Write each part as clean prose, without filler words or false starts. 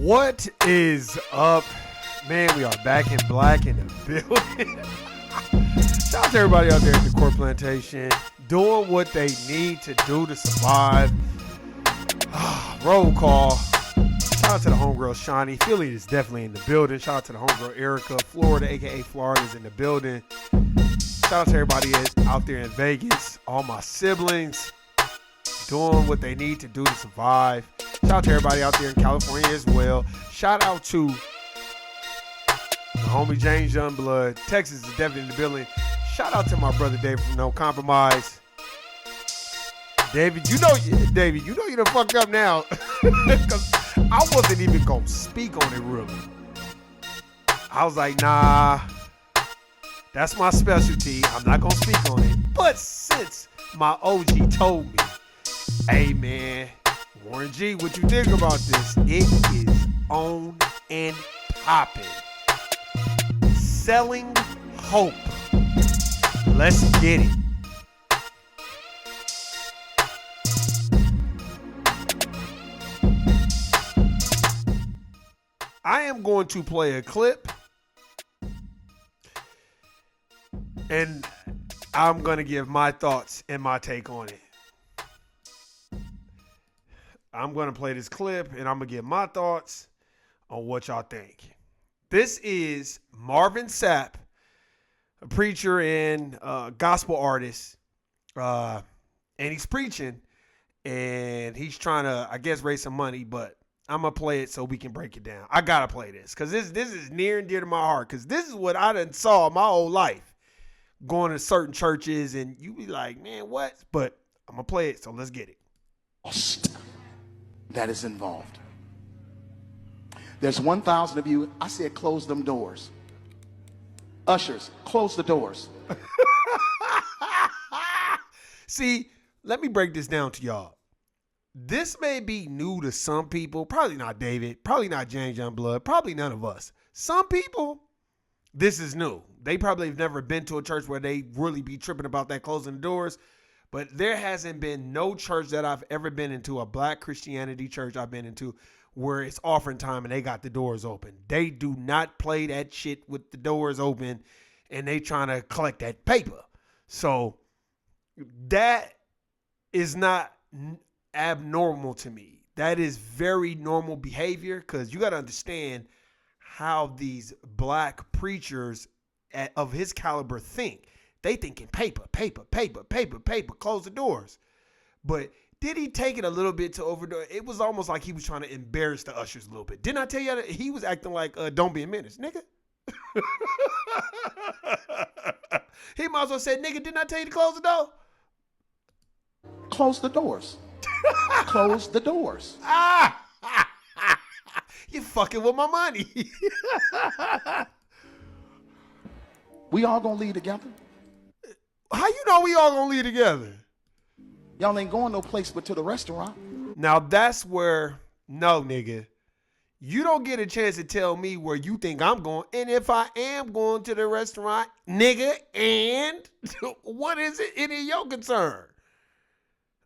What is up, man? We are back in black in the building. Shout out to everybody out there at the Core Plantation doing what they need to do to survive. Roll call. Shout out to the homegirl Shawnee. Philly is definitely in the building. Shout out to the homegirl Erica. Florida, aka Florida, is in the building. Shout out to everybody out there in Vegas. All my siblings doing what they need to do to survive. Shout out to everybody out there in California as well. Shout out to the homie James Youngblood. Texas is definitely in the building. Shout out to my brother David from No Compromise. David, you know you done fucked up now. Because I wasn't even going to speak on it really. I was like, nah, that's my specialty. I'm not going to speak on it. But since my OG told me, hey man, Warren G, what you think about this? It is on and popping. Selling hope. Let's get it. I am going to play a clip and I'm going to give my thoughts and my take on it. I'm going to play this clip and I'm going to give my thoughts on what y'all think. This is Marvin Sapp, a preacher and gospel artist. And he's preaching and he's trying to, I guess, raise some money, but I'm going to play it so we can break it down. I got to play this because this is near and dear to my heart because this is what I done saw my whole life going to certain churches and you be like, man, what? But I'm going to play it, so let's get it. That is involved. There's 1,000 of you. I said close them doors. Ushers, close the doors. See, let me break this down to y'all. This may be new to some people. Probably not David. Probably not James Youngblood. Probably none of us. Some people, this is new. They probably have never been to a church where they really be tripping about that closing the doors. But there hasn't been no church that I've ever been into, a black Christianity church I've been into, where it's offering time and they got the doors open. They do not play that shit with the doors open and they trying to collect that paper. So that is not abnormal to me. That is very normal behavior because you got to understand how these black preachers of his caliber think. They thinking paper, close the doors. But did he take it a little bit to overdo it? It was almost like he was trying to embarrass the ushers a little bit. Didn't I tell you that he was acting like, don't be a menace, nigga? He might as well say, nigga, didn't I tell you to close the door? Close the doors. Close the doors. You fucking with my money. We all gonna leave together. How you know we all gonna leave together? Y'all ain't going no place but to the restaurant. Now that's where, no nigga, you don't get a chance to tell me where you think I'm going. And if I am going to the restaurant, nigga, and what is it any of your concern?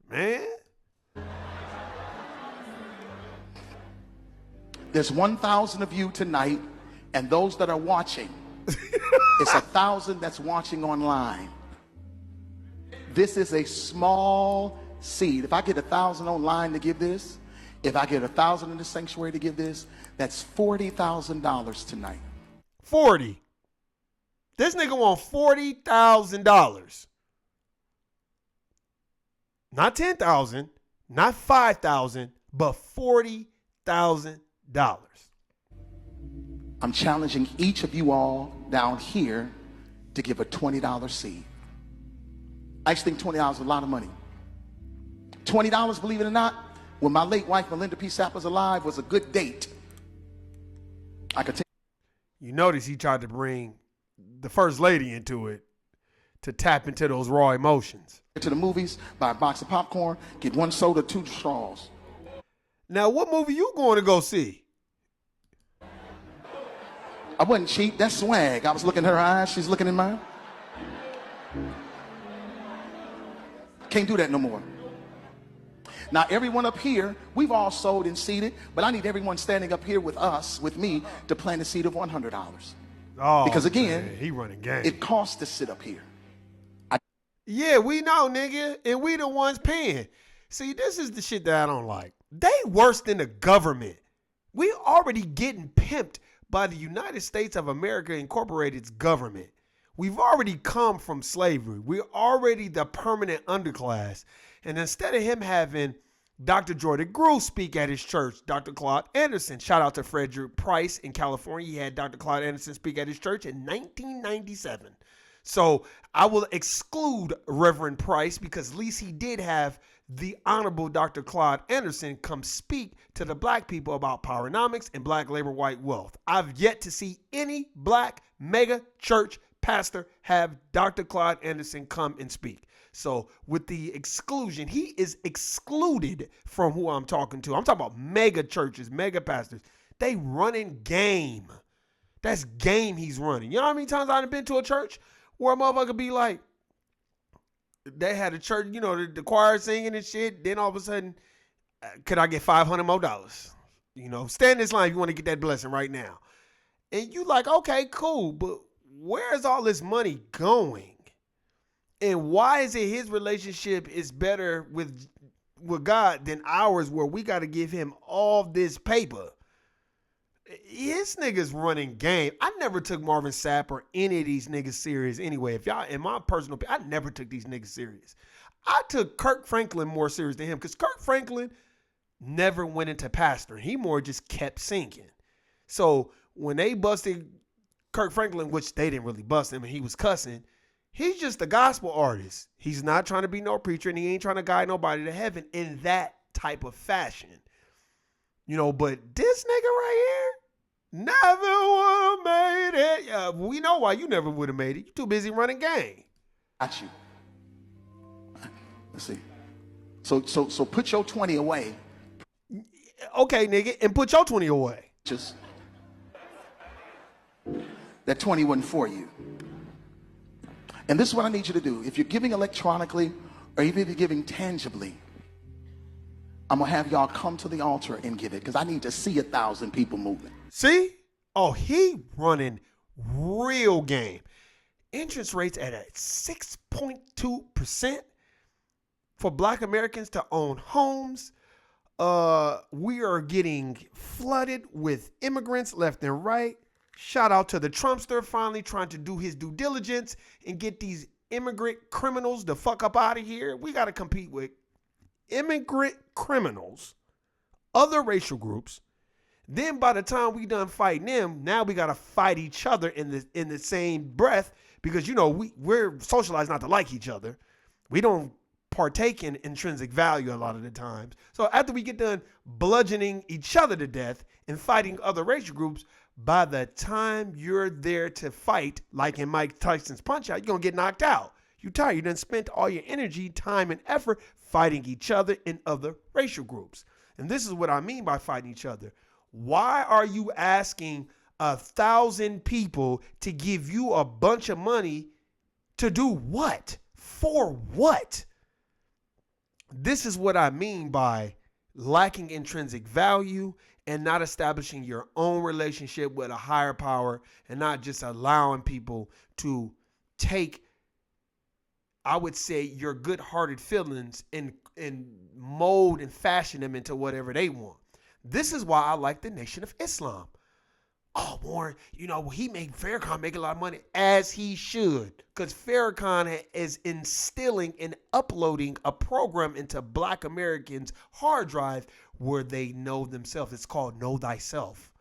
Man. There's 1,000 of you tonight, and those that are watching, it's 1,000 that's watching online. This is a small seed. If I get 1,000 online to give this, if I get 1,000 in the sanctuary to give this, that's $40,000 tonight. 40. This nigga want $40,000. Not 10,000, not 5,000, but $40,000. I'm challenging each of you all down here to give a $20 seed. I actually think $20 is a lot of money. $20, believe it or not, when my late wife Melinda P. Sapp was alive, was a good date. I could take. You notice he tried to bring the first lady into it to tap into those raw emotions. To the movies, buy a box of popcorn, get one soda, 2 straws. Now, what movie you going to go see? I wasn't cheap. That's swag. I was looking in her eyes. She's looking in mine. Can't do that no more. Now, everyone up here, we've all sold and seeded, but I need everyone standing up here with us, with me, to plant a seed of $100. Oh, Because again, man, he running game. it costs to sit up here. Yeah, we know, nigga, and we the ones paying. See, this is the shit that I don't like. They worse than the government. We already getting pimped by the United States of America Incorporated's government. We've already come from slavery. We're already the permanent underclass. And instead of him having Dr. Jordan Grew speak at his church, Dr. Claude Anderson, shout out to Frederick Price in California. He had Dr. Claude Anderson speak at his church in 1997. So I will exclude Reverend Price because at least he did have the Honorable Dr. Claude Anderson come speak to the black people about powernomics and black labor white wealth. I've yet to see any black mega church pastor have Dr. Claude Anderson come and speak. So with the exclusion, he is excluded from who I'm talking to. I'm talking about mega churches, mega pastors. They running game. That's game he's running. You know how many times I've been to a church where a motherfucker be like, they had a church, you know, the choir singing and shit. Then all of a sudden, could I get $500 more? You know, stand in this line if you want to get that blessing right now. And you like, okay, cool, but where's all this money going? And why is it his relationship is better with God than ours, where we got to give him all this paper? His niggas running game. I never took Marvin Sapp or any of these niggas serious anyway. If y'all, in my personal opinion, I never took these niggas serious. I took Kirk Franklin more serious than him because Kirk Franklin never went into pastoring. He more just kept singing. So when they busted Kirk Franklin, which they didn't really bust him and he was cussing, he's just a gospel artist. He's not trying to be no preacher and he ain't trying to guide nobody to heaven in that type of fashion. You know, but this nigga right here, never would have made it. Yeah, we know why you never would have made it. You too busy running game. Got you. Let's see. So put your 20 away. Okay, nigga, and put your 20 away. Just that 20 wasn't for you. And this is what I need you to do. If you're giving electronically or even if you're giving tangibly, I'm going to have y'all come to the altar and give it because I need to see 1,000 people moving. See? Oh, he running real game. Interest rates at a 6.2% for black Americans to own homes. We are getting flooded with immigrants left and right. Shout out to the Trumpster finally trying to do his due diligence and get these immigrant criminals the fuck up out of here. We got to compete with immigrant criminals, other racial groups. Then by the time we done fighting them, now we got to fight each other in the same breath because, you know, we're socialized not to like each other. We don't partake in intrinsic value a lot of the times. So after we get done bludgeoning each other to death and fighting other racial groups, by the time you're there to fight, like in Mike Tyson's Punch Out, you're going to get knocked out. You're tired. You done spent all your energy, time, and effort fighting each other in other racial groups. And this is what I mean by fighting each other. Why are you asking 1,000 people to give you a bunch of money to do what? For what? This is what I mean by lacking intrinsic value and not establishing your own relationship with a higher power and not just allowing people to take, I would say, your good-hearted feelings and mold and fashion them into whatever they want. This is why I like the Nation of Islam. Oh, Warren, you know, he made Farrakhan make a lot of money, as he should, because Farrakhan is instilling and uploading a program into Black Americans' hard drive where they know themselves. It's called Know Thyself.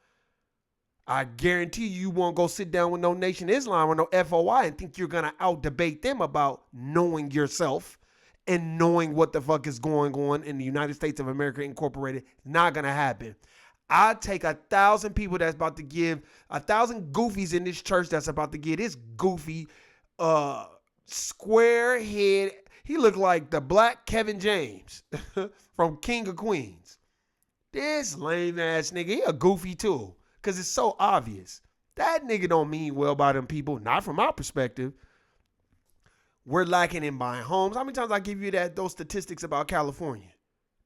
I guarantee you won't go sit down with no Nation of Islam or no FOI and think you're going to out-debate them about knowing yourself and knowing what the fuck is going on in the United States of America Incorporated. Not going to happen. I take 1,000 people that's about to give, 1,000 goofies in this church that's about to get this goofy, square head. He looked like the black Kevin James from King of Queens. This lame ass nigga, he a goofy too, because it's so obvious. That nigga don't mean well by them people, not from our perspective. We're lacking in buying homes. How many times I give you those statistics about California?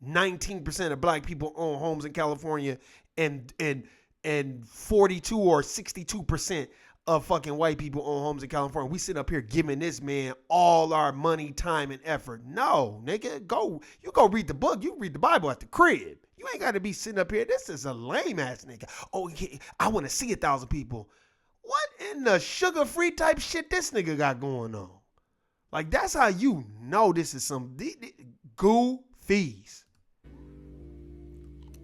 19% of black people own homes in California, and 42 or 62% of fucking white people own homes in California. We sit up here giving this man all our money, time, and effort. No, nigga, you go read the book. You read the Bible at the crib. You ain't got to be sitting up here. This is a lame ass nigga. Oh, yeah, I want to see 1,000 people. What in the sugar-free type shit this nigga got going on? Like, that's how you know this is some goofies.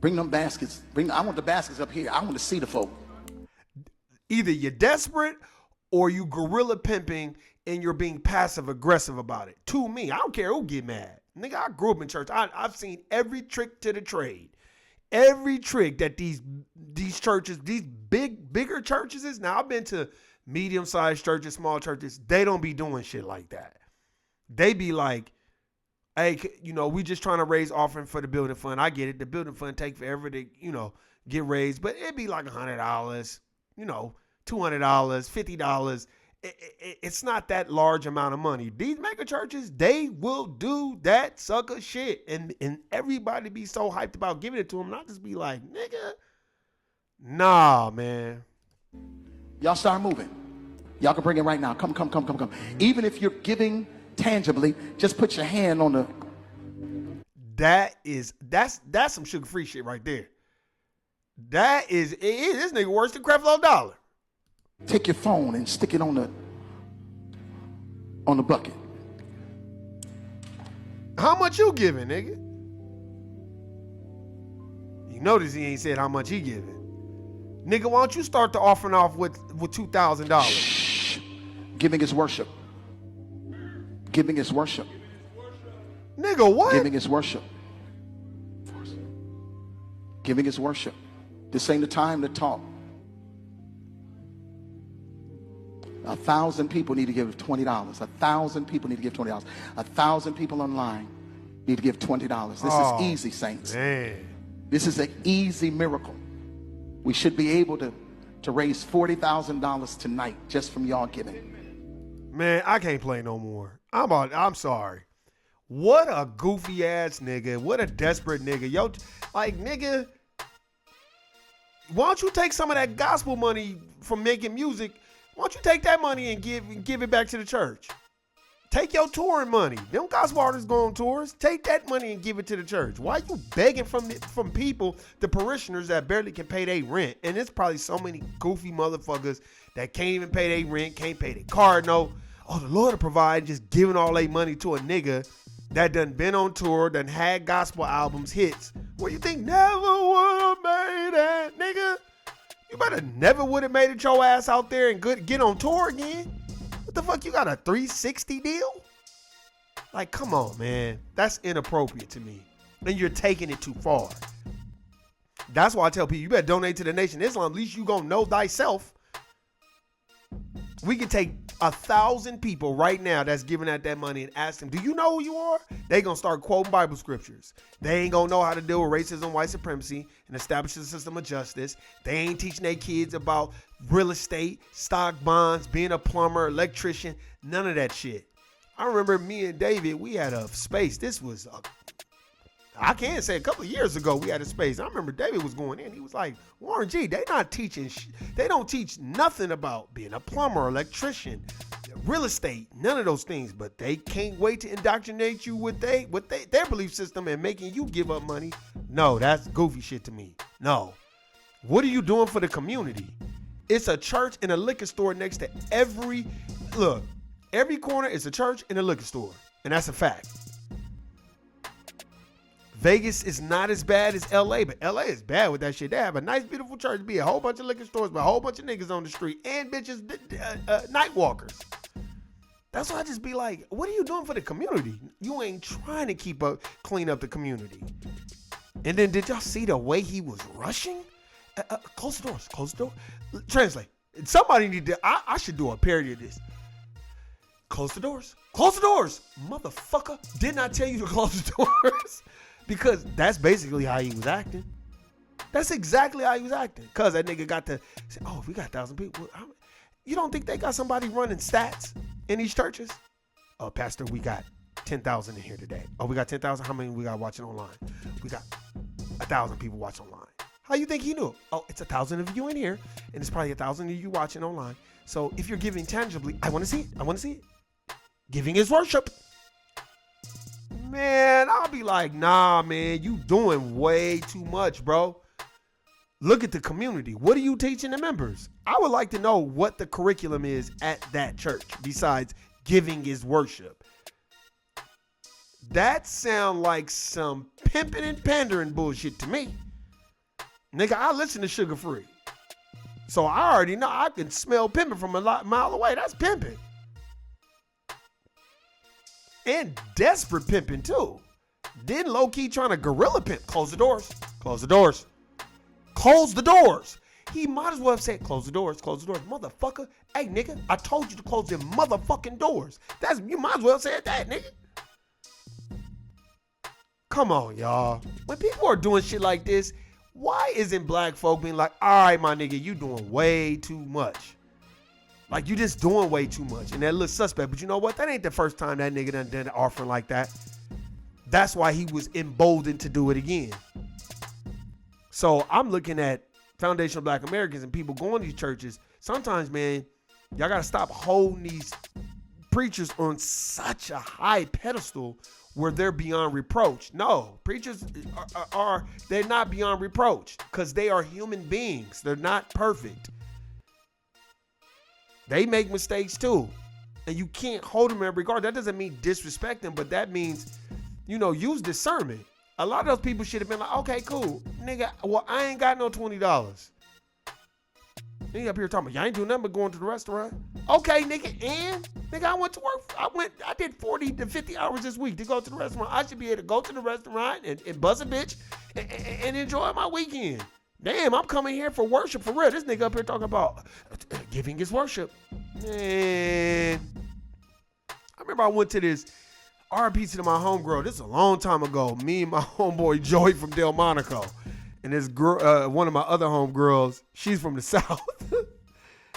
Bring them baskets. I want the baskets up here. I want to see the folk. Either you're desperate or you guerrilla pimping and you're being passive aggressive about it. To me, I don't care who get mad. Nigga, I grew up in church. I've seen every trick to the trade. Every trick that these churches, these bigger churches is. Now, I've been to medium-sized churches, small churches. They don't be doing shit like that. They be like, hey, we just trying to raise offering for the building fund. I get it. The building fund take forever to, get raised. But it'd be like $100, $200, $50. It's not that large amount of money. These mega churches, they will do that sucker shit. And everybody be so hyped about giving it to them. Not just be like, nigga, nah, man. Y'all start moving. Y'all can bring it right now. Come. Even if you're giving tangibly, just put your hand on the. That's some sugar-free shit right there. This nigga worse than Creflo Dollar. Take your phone and stick it on the bucket. How much you giving, nigga? You notice he ain't said how much he giving. Nigga, why don't you start the offering off with $2,000? Giving is worship. Giving is worship. Nigga, what? Giving is worship. Giving is worship. This ain't the time to talk. 1,000 people need to give $20. 1,000 people need to give $20. 1,000 people online need to give $20. This is easy, saints. Man. This is an easy miracle. We should be able to raise $40,000 tonight just from y'all giving. Man, I can't play no more. I'm sorry. What a goofy ass nigga. What a desperate nigga. Yo, like, nigga, why don't you take some of that gospel money from making music? Why don't you take that money and give it back to the church? Take your touring money. Them gospel artists go on tours. Take that money and give it to the church. Why you begging from people, the parishioners that barely can pay their rent? And there's probably so many goofy motherfuckers that can't even pay their rent, can't pay their car note. Oh, the Lord will provide, just giving all their money to a nigga that done been on tour, done had gospel albums, hits. What you think never would have made it, nigga? You better never would have made it your ass out there and get on tour again. What the fuck, you got a 360 deal? Like, come on, man. That's inappropriate to me. And you're taking it too far. That's why I tell people, you better donate to the Nation of Islam. At least you gonna know thyself. We can take 1,000 people right now that's giving out that money and ask them, do you know who you are? They gonna start quoting Bible scriptures. They ain't gonna know how to deal with racism, white supremacy, and establish a system of justice. They ain't teaching their kids about real estate, stock bonds, being a plumber, electrician, none of that shit. I remember me and David, we had a space. This was, I can't say a couple of years ago, we had a space. I remember David was going in. He was like, Warren G, they not teaching, they don't teach nothing about being a plumber, electrician, real estate, none of those things. But they can't wait to indoctrinate you with their belief system and making you give up money. No, that's goofy shit to me. No. What are you doing for the community? It's a church and a liquor store next to every corner is a church and a liquor store. And that's a fact. Vegas is not as bad as LA, but LA is bad with that shit. They have a nice, beautiful church, be a whole bunch of liquor stores, but a whole bunch of niggas on the street and bitches, night walkers. That's why I just be like, what are you doing for the community? You ain't trying to clean up the community. And then did y'all see the way he was rushing? Close the doors, close the door. Translate. Somebody need to, I should do a parody of this. Close the doors. Close the doors. Motherfucker, didn't I tell you to close the doors? Because that's basically how he was acting. That's exactly how he was acting. Because that nigga got to say, oh, we got 1,000 people. You don't think they got somebody running stats in these churches? Oh, Pastor, we got 10,000 in here today. Oh, we got 10,000. How many we got watching online? We got 1,000 people watching online. How you think he knew? Oh, it's 1,000 of you in here, and it's probably 1,000 of you watching online. So if you're giving tangibly, I want to see it. I want to see it. Giving is worship. Man, I'll be like, nah, man, you doing way too much, bro. Look at the community. What are you teaching the members? I would like to know what the curriculum is at that church besides giving is worship. That sound like some pimping and pandering bullshit to me. Nigga, I listen to Sugar Free. So I already know I can smell pimping from a mile away. That's pimping. And desperate pimping too. Then low-key trying to guerrilla pimp. Close the doors. Close the doors. Close the doors. He might as well have said, close the doors, motherfucker. Hey, nigga, I told you to close them motherfucking doors. You might as well have said that, nigga. Come on, y'all. When people are doing shit like this, why isn't black folk being like, all right, my nigga, you doing way too much? Like, you just doing way too much. And that looks suspect. But you know what? That ain't the first time that nigga done an offering like that. That's why he was emboldened to do it again. So I'm looking at foundational black Americans and people going to these churches. Sometimes, man, y'all got to stop holding these preachers on such a high pedestal where they're beyond reproach. No, preachers they're not beyond reproach because they are human beings. They're not perfect. They make mistakes too. And you can't hold them in regard. That doesn't mean disrespect them, but that means, use discernment. A lot of those people should have been like, okay, cool. Nigga, well, I ain't got no $20. Nigga up here talking about, y'all ain't doing nothing but going to the restaurant. Okay, nigga, and nigga, I went to work. I did 40 to 50 hours this week to go to the restaurant. I should be able to go to the restaurant and buzz a bitch and enjoy my weekend. Damn, I'm coming here for worship for real. This nigga up here talking about giving is worship. Man, I remember I went to this RP to my homegirl. This is a long time ago. Me and my homeboy Joey from Delmonico. And this girl, one of my other homegirls, she's from the South.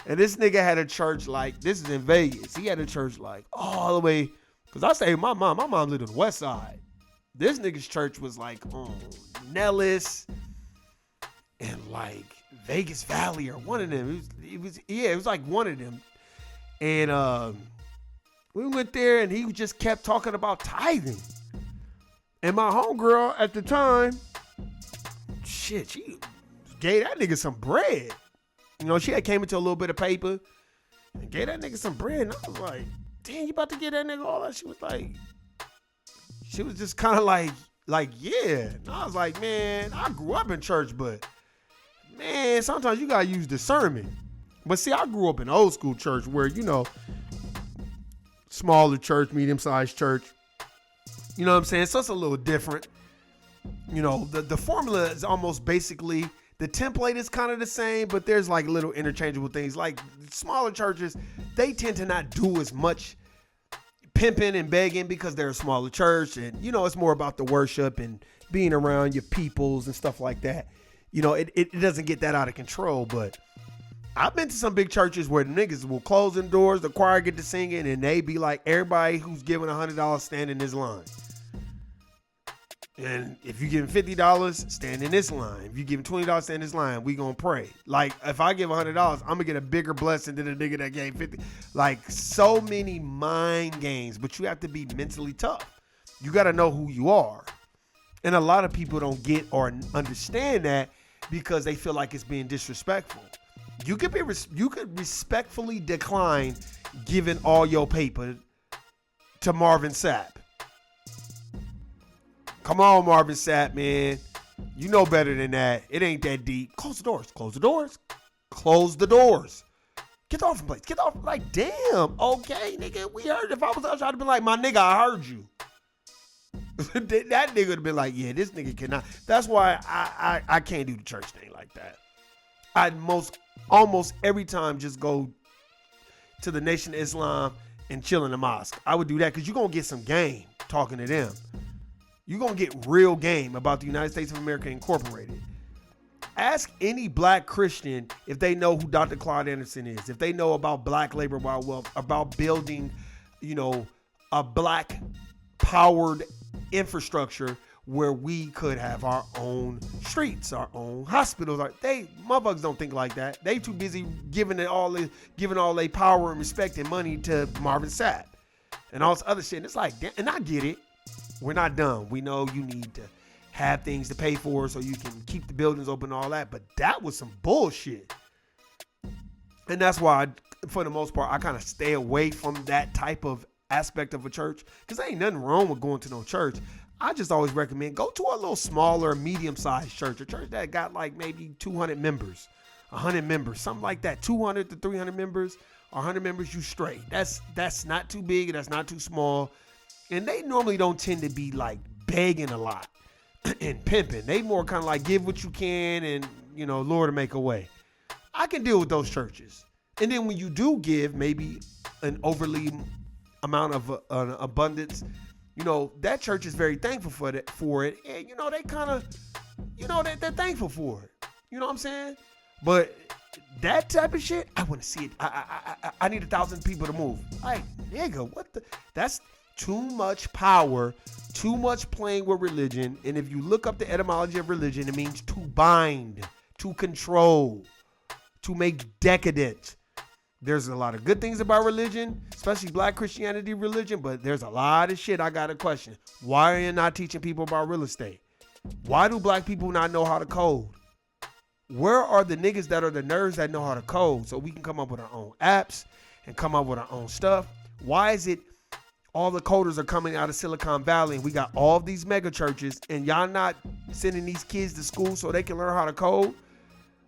And this nigga had a church this is in Vegas. He had a church all the way, because I stayed with my mom. My mom lived on the west side. This nigga's church was on Nellis and Vegas Valley or one of them. It was like one of them. And we went there and he just kept talking about tithing. And my homegirl at the time, she gave that nigga some bread. She had came into a little bit of paper and gave that nigga some bread. And I was like, damn, you about to get that nigga all that? She was just kind of like, yeah. And I was like, man, I grew up in church, but man, sometimes you gotta use discernment. But see, I grew up in old school church where, smaller church, medium-sized church. You know what I'm saying? So it's a little different. The formula is almost basically, the template is kind of the same, but there's little interchangeable things. Smaller churches, they tend to not do as much pimping and begging because they're a smaller church. And, it's more about the worship and being around your peoples and stuff like that. It doesn't get that out of control, but I've been to some big churches where the niggas will close the doors, the choir get to singing, and they be like, everybody who's giving $100 stand in this line. And if you give $50, stand in this line. If you give $20, stand in this line. We gonna pray. If I give $100, I'm gonna get a bigger blessing than the nigga that gave 50. So many mind games, but you have to be mentally tough. You gotta know who you are. And a lot of people don't get or understand that because they feel like it's being disrespectful. You could respectfully decline giving all your paper to Marvin Sapp. Come on, Marvin Sapp, man. You know better than that. It ain't that deep. Close the doors. Close the doors. Close the doors. Get off the place. Get off. Damn. Okay, nigga. We heard. If I was us, I'd have been like, my nigga, I heard you. That nigga would have been like, yeah, this nigga cannot. That's why I can't do the church thing like that. I'd almost every time just go to the Nation of Islam and chill in the mosque. I would do that because you're going to get some game talking to them. You're going to get real game about the United States of America Incorporated. Ask any black Christian if they know who Dr. Claude Anderson is, if they know about black labor while wealth, about building, a black powered infrastructure where we could have our own streets, our own hospitals. They motherfuckers don't think like that. They too busy giving all their power and respect and money to Marvin Sapp and all this other shit. And it's like, and I get it. We're not done. We know you need to have things to pay for so you can keep the buildings open and all that. But that was some bullshit. And that's why, for the most part, I kind of stay away from that type of aspect of a church, because there ain't nothing wrong with going to no church. I just always recommend go to a little smaller, medium-sized church, a church that got like maybe 200 members, 100 members, something like that, 200 to 300 members, or 100 members, you straight. That's not too big and that's not too small. And they normally don't tend to be like begging a lot and pimping. They more kind of like give what you can and, you know, Lord to make a way. I can deal with those churches. And then when you do give maybe an overly amount of an abundance, you know, that church is very thankful for it. And, you know, they kind of, you know, they're thankful for it. You know what I'm saying? But that type of shit, I want to see it. I need 1,000 people to move. Like, nigga, what the? That's too much power, too much playing with religion. And if you look up the etymology of religion, it means to bind, to control, to make decadent. There's a lot of good things about religion, especially Black Christianity religion, but there's a lot of shit I got to question. Why are you not teaching people about real estate? Why do Black people not know how to code? Where are the niggas that are the nerds that know how to code so we can come up with our own apps and come up with our own stuff? Why is it all the coders are coming out of Silicon Valley and we got all of these mega churches and y'all not sending these kids to school so they can learn how to code?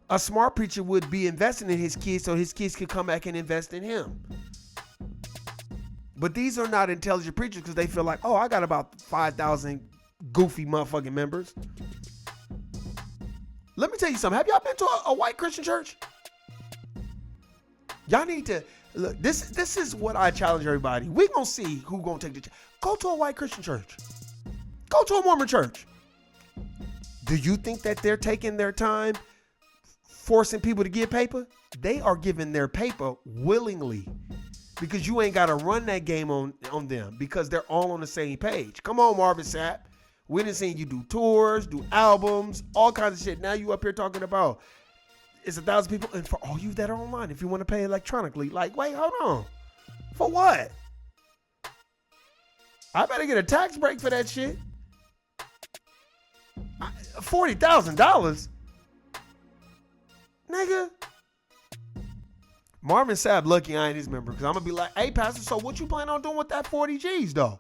A smart preacher would be investing in his kids so his kids could come back and invest in him. But these are not intelligent preachers because they feel like, oh, I got about 5,000 goofy motherfucking members. Let me tell you something. Have y'all been to a white Christian church? Y'all need to look. This is what I challenge everybody. We gonna see who gonna take the church. Go to a white Christian church. Go to a Mormon church. Do you think that they're taking their time forcing people to give paper? They are giving their paper willingly because you ain't got to run that game on them because they're all on the same page. Come on, Marvin Sapp. We done seen you do tours, do albums, all kinds of shit. Now you up here talking about it's 1,000 people. And for all you that are online, if you want to pay electronically, like, wait, hold on. For what? I better get a tax break for that shit. $40,000? Nigga. Marvin Sapp lucky I ain't his member because I'm going to be like, hey, Pastor, so what you plan on doing with that 40 G's, though?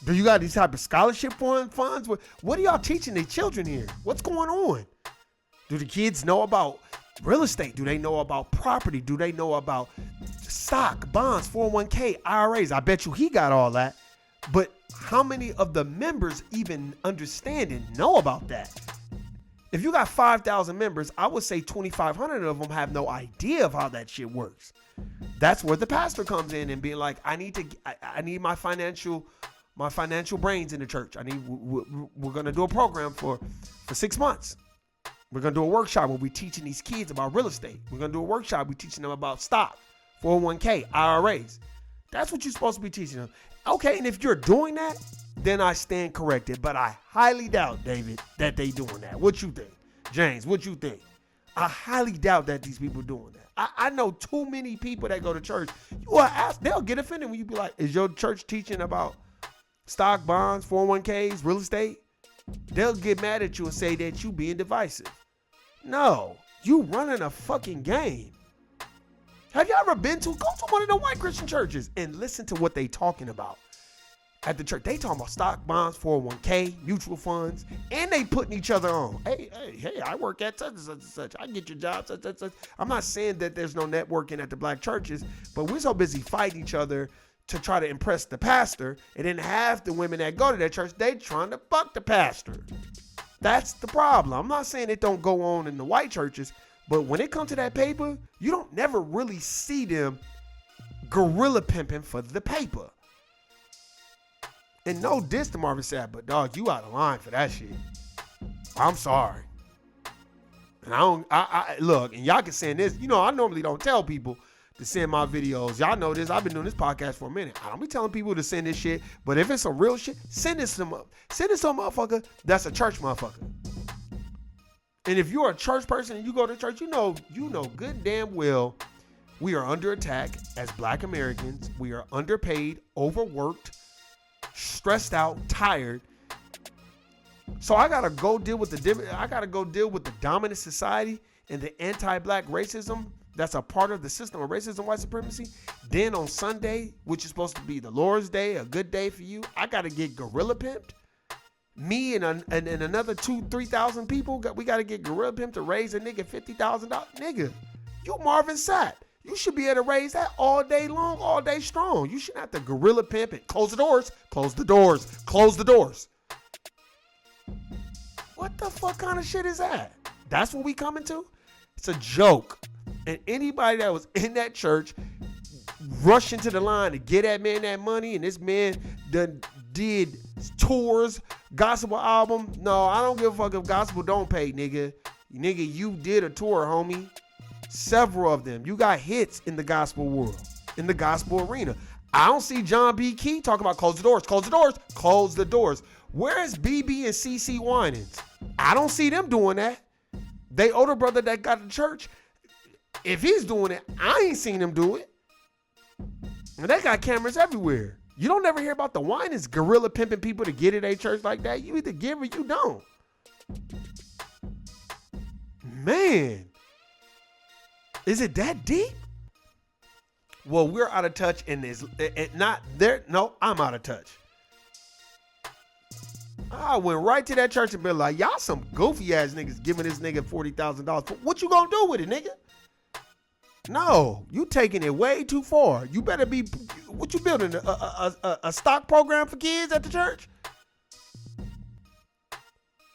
Do you got these type of scholarship funds? What are y'all teaching the children here? What's going on? Do the kids know about real estate? Do they know about property? Do they know about stock, bonds, 401k, IRAs? I bet you he got all that. But how many of the members even understand and know about that? If you got 5,000 members, I would say 2,500 of them have no idea of how that shit works. That's where the pastor comes in and being like, I need my financial brains in the church. We're going to do a program for 6 months. We're going to do a workshop where we're teaching these kids about real estate. We're going to do a workshop. We're teaching them about stock, 401k, IRAs. That's what you're supposed to be teaching them. Okay, and if you're doing that, then I stand corrected. But I highly doubt, David, that they doing that. What you think? James, what you think? I highly doubt that these people doing that. I know too many people that go to church. You will ask, they'll get offended when you be like, is your church teaching about stock, bonds, 401ks, real estate? They'll get mad at you and say that you being divisive. No, you running a fucking game. Have you ever go to one of the white Christian churches and listen to what they talking about at the church? They talking about stock, bonds, 401k, mutual funds, and they putting each other on. Hey, I work at such and such and such. I get your job, such and such. I'm not saying that there's no networking at the black churches, but we're so busy fighting each other to try to impress the pastor, and then half the women that go to that church, they trying to fuck the pastor. That's the problem. I'm not saying it don't go on in the white churches, but when it comes to that paper, you don't never really see them gorilla pimping for the paper. And no diss to Marvin Sapp, but dog, you out of line for that shit. I'm sorry. And I look, and y'all can say this, you know, I normally don't tell people to send my videos. Y'all know this. I've been doing this podcast for a minute. I don't be telling people to send this shit, but if it's some real shit, send it to a motherfucker that's a church motherfucker. And if you're a church person and you go to church, you know good damn well we are under attack as Black Americans. We are underpaid, overworked, stressed out, tired. So I gotta go deal with the dominant society and the anti-Black racism that's a part of the system of racism, white supremacy. Then on Sunday, which is supposed to be the Lord's Day, a good day for you, I gotta get gorilla pimped. Me and another 2,000-3,000 people, we gotta get gorilla pimped to raise a nigga $50,000. Nigga, you Marvin Sapp. You should be able to raise that all day long, all day strong. You shouldn't have to gorilla pimp and close the doors, close the doors, close the doors. What the fuck kind of shit is that? That's what we coming to? It's a joke. And anybody that was in that church rushing to the line to get that man that money, and this man done did tours, gospel album. No, I don't give a fuck if gospel don't pay, nigga. Nigga, you did a tour, homie. Several of them. You got hits in the gospel world, in the gospel arena. I don't see John B. Key talking about close the doors, close the doors, close the doors. Where's BB and CC Winans? I don't see them doing that. They older brother that got to church, if he's doing it, I ain't seen him do it. And they got cameras everywhere. You don't ever hear about the Winans gorilla pimping people to get at a church like that. You either give or you don't. Man. Is it that deep? Well, we're out of touch and it's not there. No, I'm out of touch. I went right to that church and been like, y'all some goofy ass niggas giving this nigga $40,000. What you gonna do with it, nigga? No, you taking it way too far. You better be, what you building, a stock program for kids at the church?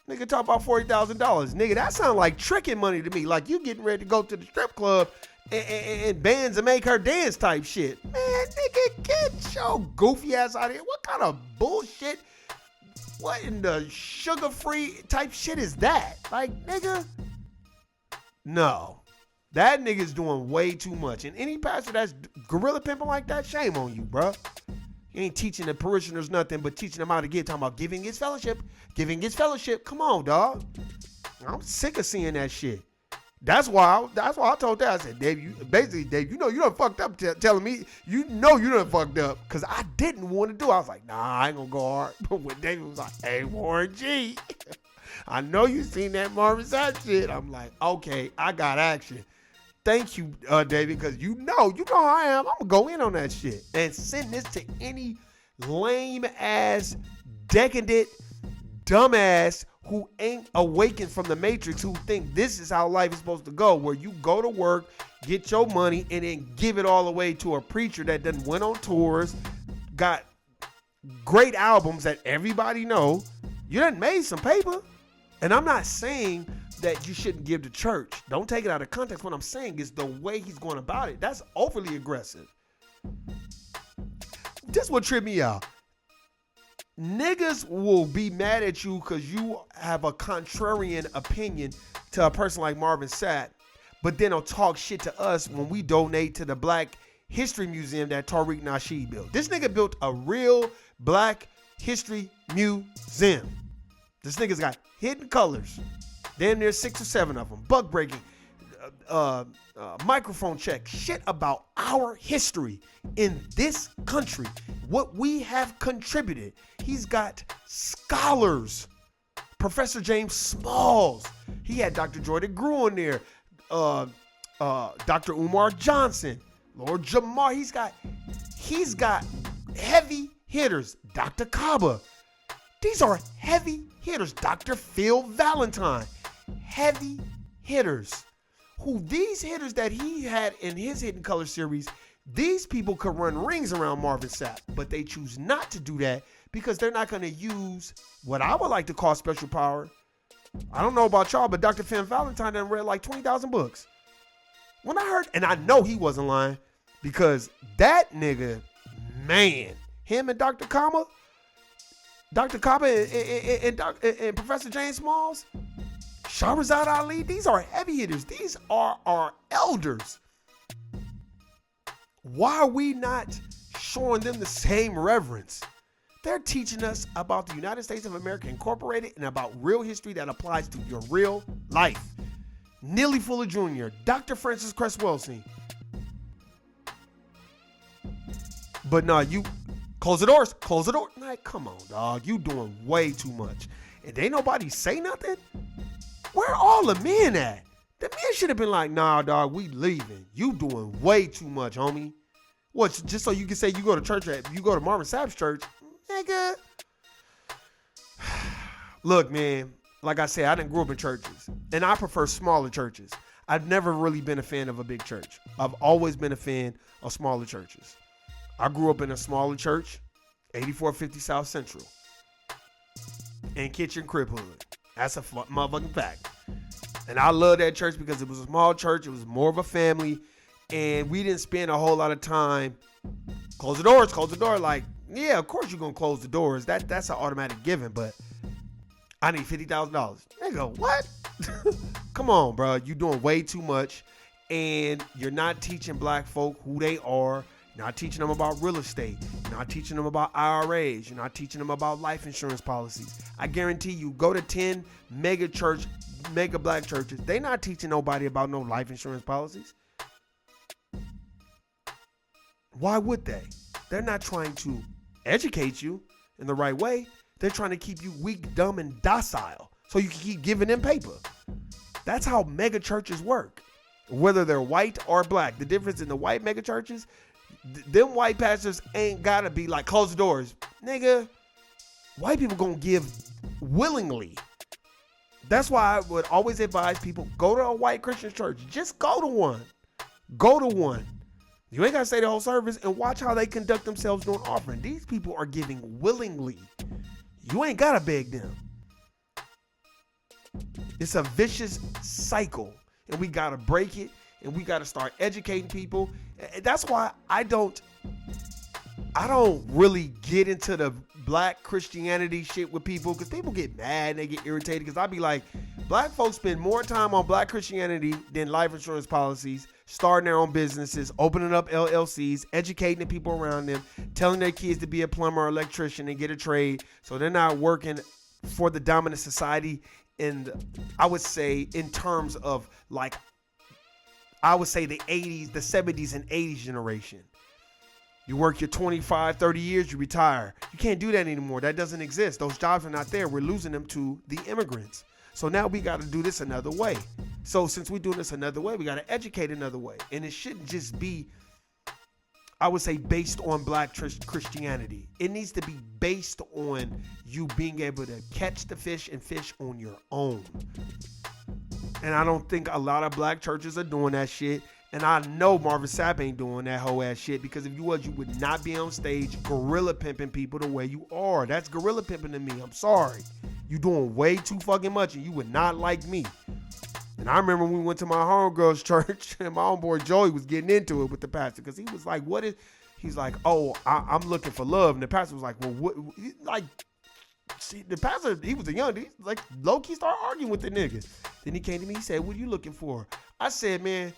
Nigga talk about $40,000. Nigga, that sound like tricking money to me. Like you getting ready to go to the strip club and bands and make her dance type shit. Man, nigga, get your goofy ass out of here. What kind of bullshit? What in the sugar-free type shit is that? Like, nigga, no. That nigga's doing way too much. And any pastor that's gorilla pimping like that, shame on you, bro. You ain't teaching the parishioners nothing but teaching them how to get, talking about giving his fellowship. Giving his fellowship. Come on, dog. I'm sick of seeing that shit. That's why I told that. I said, Dave, you done fucked up telling me, you done fucked up. Because I didn't want to do it. I was like, nah, I ain't going to go hard. But when David was like, hey, Warren G, I know you seen that Marvin Sapp shit. I'm like, okay, I got action. Thank you, David, because you know how I am. I'm going to go in on that shit and send this to any lame-ass, decadent, dumbass who ain't awakened from the matrix, who think this is how life is supposed to go, where you go to work, get your money, and then give it all away to a preacher that done went on tours, got great albums that everybody know. You done made some paper. And I'm not saying that you shouldn't give to church. Don't take it out of context. What I'm saying is the way he's going about it. That's overly aggressive. This is what tripped me out. Niggas will be mad at you because you have a contrarian opinion to a person like Marvin Sapp, but then they'll talk shit to us when we donate to the Black History Museum that Tariq Nasheed built. This nigga built a real Black History Museum. This nigga's got hidden colors. Damn near 6 or 7 of them. Buck breaking. Microphone check. Shit about our history in this country. What we have contributed. He's got scholars. Professor James Smalls. He had Dr. Joy DeGruy on there. Dr. Umar Johnson. Lord Jamar. He's got heavy hitters. Dr. Kaba. These are heavy hitters. Dr. Phil Valentine. Heavy hitters. Who these hitters that he had in his Hidden Color series, these people could run rings around Marvin Sapp, but they choose not to do that because they're not going to use what I would like to call special power. I don't know about y'all, but Dr. Phil Valentine done read like 20,000 books. When I heard, and I know he wasn't lying, because that nigga, man, him and Dr. Kaba and Professor James Smalls, Shahrazad Ali, these are heavy hitters. These are our elders. why are we not showing them the same reverence? They're teaching us about the United States of America Incorporated and about real history that applies to your real life. Neely Fuller Jr., Dr. Francis Cress Welsing. But no, you close the doors. Close the door. Like, come on, dog. You doing way too much. And ain't nobody say nothing? Where all the men at? The men should have been like, nah, dog, we leaving. You doing way too much, homie. What, just so you can say you go to church you go to Marvin Sapp's church? Nigga. Look, man, like I said, I didn't grow up in churches. And I prefer smaller churches. I've never really been a fan of a big church. I've always been a fan of smaller churches. I grew up in a smaller church, 8450 South Central, in Kitchen Crib Hood. That's a motherfucking fact. And I love that church because it was a small church. It was more of a family. And we didn't spend a whole lot of time. Close the doors, close the door. Like, yeah, of course you're going to close the doors. That's an automatic given. But I need $50,000. Nigga, what? Come on, bro. You're doing way too much. And you're not teaching black folk who they are. You're not teaching them about real estate. You're not teaching them about IRAs. You're not teaching them about life insurance policies. I guarantee you, go to 10 mega black churches. They not teaching nobody about no life insurance policies. Why would they? They're not trying to educate you in the right way. They're trying to keep you weak, dumb, and docile so you can keep giving them paper. That's how mega churches work, whether they're white or black. The difference in the white mega churches, them white pastors ain't gotta be like, close the doors. Nigga, white people gonna give willingly. That's why I would always advise people, go to a white Christian church. Just go to one. Go to one. You ain't gotta say the whole service, and watch how they conduct themselves during offering. These people are giving willingly. You ain't gotta beg them. It's a vicious cycle, and we gotta break it, and we gotta start educating people. That's why I don't really get into the black Christianity shit with people, because people get mad and they get irritated, because I be like, black folks spend more time on black Christianity than life insurance policies, starting their own businesses, opening up LLCs, educating the people around them, telling their kids to be a plumber or electrician and get a trade, so they're not working for the dominant society. And I would say in terms of like, I would say the 80s, the 70s and 80s generation. You work your 25, 30 years, you retire. You can't do that anymore. That doesn't exist. Those jobs are not there. We're losing them to the immigrants. So now we got to do this another way. So since we're doing this another way, we got to educate another way. And it shouldn't just be, I would say, based on black Christianity. It needs to be based on you being able to catch the fish and fish on your own. And I don't think a lot of black churches are doing that shit. And I know Marvin Sapp ain't doing that whole ass shit, because if you was, you would not be on stage gorilla pimping people the way you are. That's gorilla pimping to me. I'm sorry. You doing way too fucking much, and you would not like me. And I remember when we went to my homegirl's church, and my homeboy Joey was getting into it with the pastor, because he was like, he's like, oh, I'm looking for love. And the pastor was like, well, what, like, see, the pastor, he was a young, he like low-key started arguing with the nigga. Then he came to me, he said, what are you looking for? I said, man,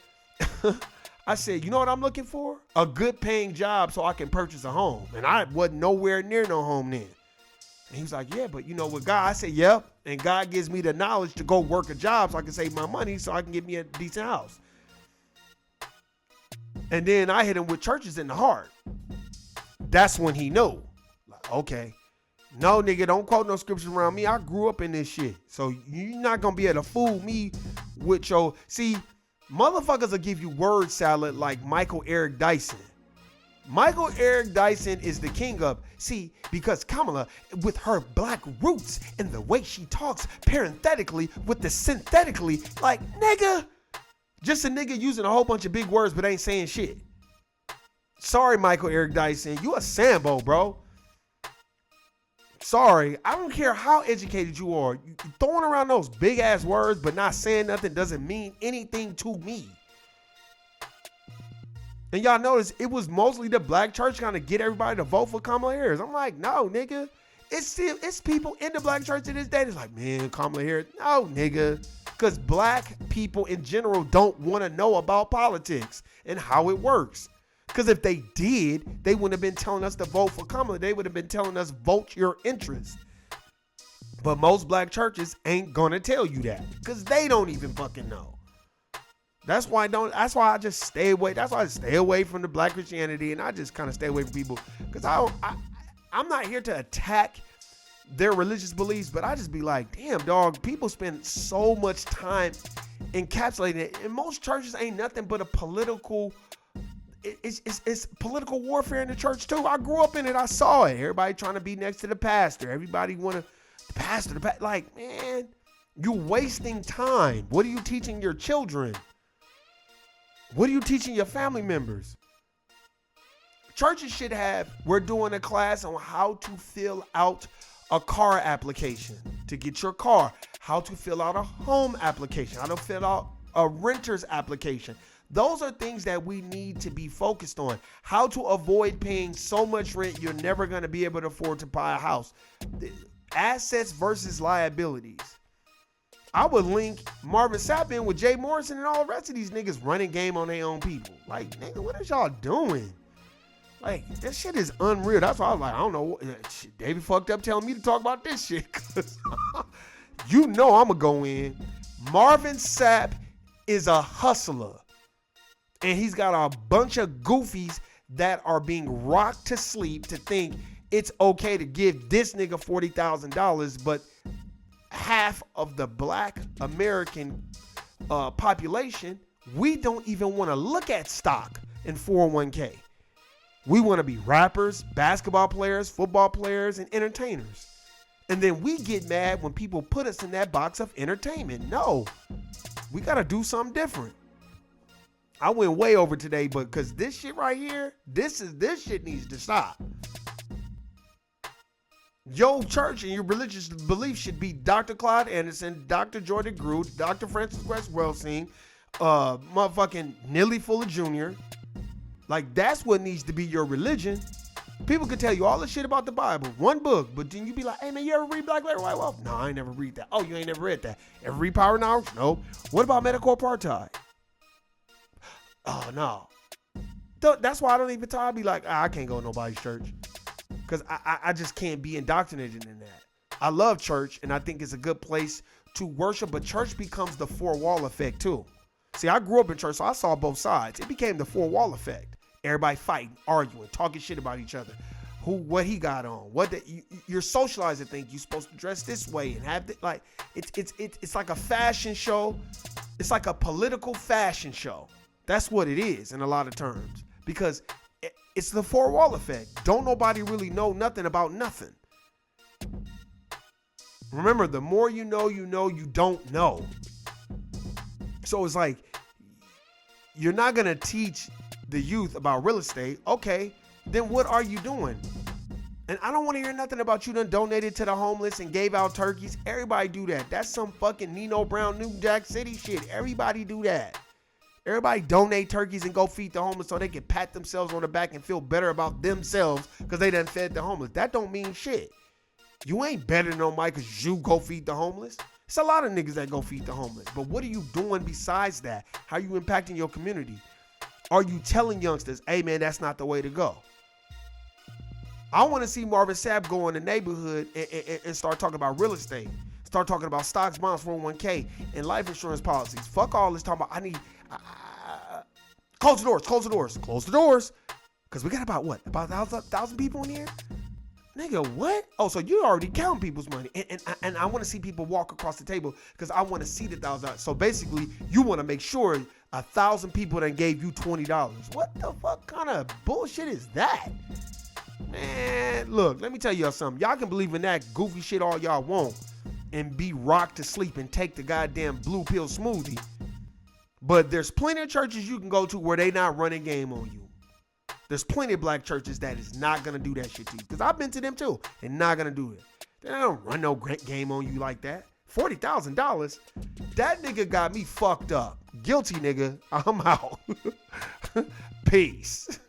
I said, you know what I'm looking for? A good paying job so I can purchase a home. And I wasn't nowhere near no home then. And he was like, yeah, but you know, with God, I said, yep. And God gives me the knowledge to go work a job so I can save my money so I can get me a decent house. And then I hit him with churches in the heart. That's when he knew. Like, okay. No, nigga, don't quote no scriptures around me. I grew up in this shit. So you're not going to be able to fool me with your... See, motherfuckers will give you word salad like Michael Eric Dyson. Michael Eric Dyson is the king of... See, because Kamala, with her black roots and the way she talks parenthetically with the synthetically, like, nigga, just a nigga using a whole bunch of big words but ain't saying shit. Sorry, Michael Eric Dyson. You a Sambo, bro. Sorry. I don't care how educated you are. You throwing around those big ass words but not saying nothing doesn't mean anything to me. And y'all notice it was mostly the black church trying to get everybody to vote for Kamala Harris. I'm like, no, nigga. It's people in the black church to this day that's like, man, Kamala Harris. No, nigga. Because black people in general don't want to know about politics and how it works. Because if they did, they wouldn't have been telling us to vote for Kamala. They would have been telling us vote your interest. But most black churches ain't gonna tell you that because they don't even fucking know. That's why I just stay away. That's why I stay away from the black Christianity, and I just kind of stay away from people because I'm not here to attack their religious beliefs, but I just be like, damn, dog, people spend so much time encapsulating it. And most churches ain't nothing but a political, it's political warfare in the church too. I grew up in it. I saw it. Everybody trying to be next to the pastor. Everybody want the pastor, like, man, you wasting time. What are you teaching your children? What are you teaching your family members? Churches should have, we're doing a class on how to fill out a car application to get your car, how to fill out a home application, how to fill out a renter's application. Those are things that we need to be focused on. How to avoid paying so much rent you're never going to be able to afford to buy a house. Assets versus liabilities. I would link Marvin Sapp in with Jay Morrison and all the rest of these niggas running game on their own people. Like, nigga, what is y'all doing? Like, that shit is unreal. That's why I was like, I don't know. Shit, David fucked up telling me to talk about this shit. Cause you know I'm going to go in. Marvin Sapp is a hustler. And he's got a bunch of goofies that are being rocked to sleep to think it's okay to give this nigga $40,000, but half of the black American population, we don't even want to look at stock in 401k. We want to be rappers, basketball players, football players, and entertainers. And then we get mad when people put us in that box of entertainment. No, we got to do something different. I went way over today, but because this shit right here, this shit needs to stop. Your church and your religious belief should be Dr. Claude Anderson, Dr. Jordan Groot, Dr. Francis West Welsing, motherfucking Nelly Fuller Jr. Like, that's what needs to be your religion. People can tell you all the shit about the Bible, one book, but then you be like, hey man, you ever read Black Letter, White Wealth? No, I ain't never read that. Oh, you ain't never read that. Ever read Power and Knowledge? No. What about medical apartheid? Oh, no. That's why I don't even tell. I be like, I can't go to nobody's church. Because I just can't be indoctrinated in that. I love church, and I think it's a good place to worship, but church becomes the four-wall effect, too. See, I grew up in church, so I saw both sides. It became the four-wall effect. Everybody fighting, arguing, talking shit about each other. What he got on. You're socializing, think you're supposed to dress this way and have like, it's like a fashion show. It's like a political fashion show. That's what it is in a lot of terms. Because it's the four-wall effect. Don't nobody really know nothing about nothing. Remember, the more you know, you don't know. So it's like, you're not going to teach the youth about real estate. Okay, then what are you doing? And I don't want to hear nothing about you done donated to the homeless and gave out turkeys. Everybody do that. That's some fucking Nino Brown, New Jack City shit. Everybody do that. Everybody donate turkeys and go feed the homeless so they can pat themselves on the back and feel better about themselves because they done fed the homeless. That don't mean shit. You ain't better than nobody because you go feed the homeless. It's a lot of niggas that go feed the homeless. But what are you doing besides that? How are you impacting your community? Are you telling youngsters, hey man, that's not the way to go? I want to see Marvin Sapp go in the neighborhood and start talking about real estate. Start talking about stocks, bonds, 401k, and life insurance policies. Fuck all this talking about, close the doors. Because we got about what? About 1,000 people in here? Nigga, what? Oh, so you already counting people's money. And I want to see people walk across the table because I want to see the $1,000. So basically, you want to make sure 1,000 people that gave you $20. What the fuck kind of bullshit is that? Man, look, let me tell y'all something. Y'all can believe in that goofy shit all y'all want and be rocked to sleep and take the goddamn blue pill smoothie. But there's plenty of churches you can go to where they not running game on you. There's plenty of black churches that is not going to do that shit to you. Because I've been to them too. They're not going to do it. They don't run no game on you like that. $40,000? That nigga got me fucked up. Guilty, nigga. I'm out. Peace.